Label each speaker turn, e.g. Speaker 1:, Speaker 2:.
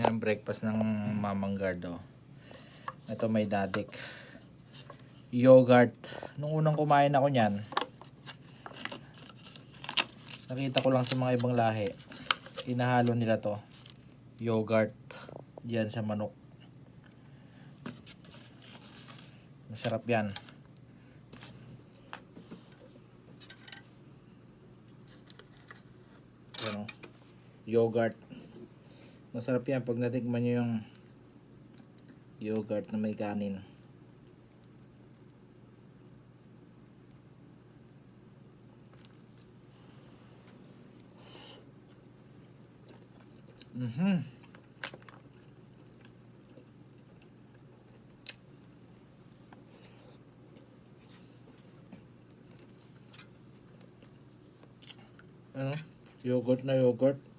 Speaker 1: Yan ang breakfast ng Mamang Guard, oh. Ito may dadik. Yogurt. Nung unang kumain ako niyan, nakita ko lang sa mga ibang lahi. Hinahalo nila to. Yogurt. Diyan sa manok. Masarap yan. Ano? Yogurt. Masarap yan pag natikman nyo yung yogurt na may kanin. Ano? Yogurt na yogurt.